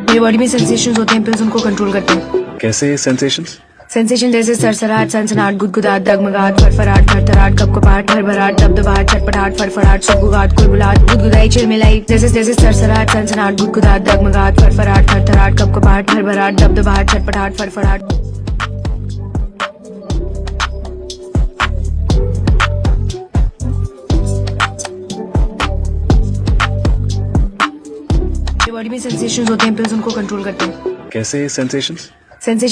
मेरी बॉडी में सेंसेशंस होते हैं, इम्पल्स उनको कंट्रोल करते हैं। कैसे सेंसेशंस? सेंसेशन जैसे सरसराहट, सनसनाहट, गुदगुदाहट, डगमगाहट, फरफराहट, थरथराहट, कपकपाहट, हड़बड़ाहट, दबदबाहट, चटपटाहट, फड़फड़ाहट, सुगबुगाहट, कुलबुलाहट, गुदगुदाई, चिलमिलाई। जैसे सरसराहट, सनसनाहट, गुदगुदाहट, डगमगाहट, फरफराहट, थरथराहट, कपकपाहट, हड़बड़ाहट, दबदबाहट, चटपटाहट, फड़फड़ाहट। बॉडी में सेंसेशंस होते हैं, इम्पल्स उनको कंट्रोल करते हैं। कैसे सेंसेशंस? सेंसेशन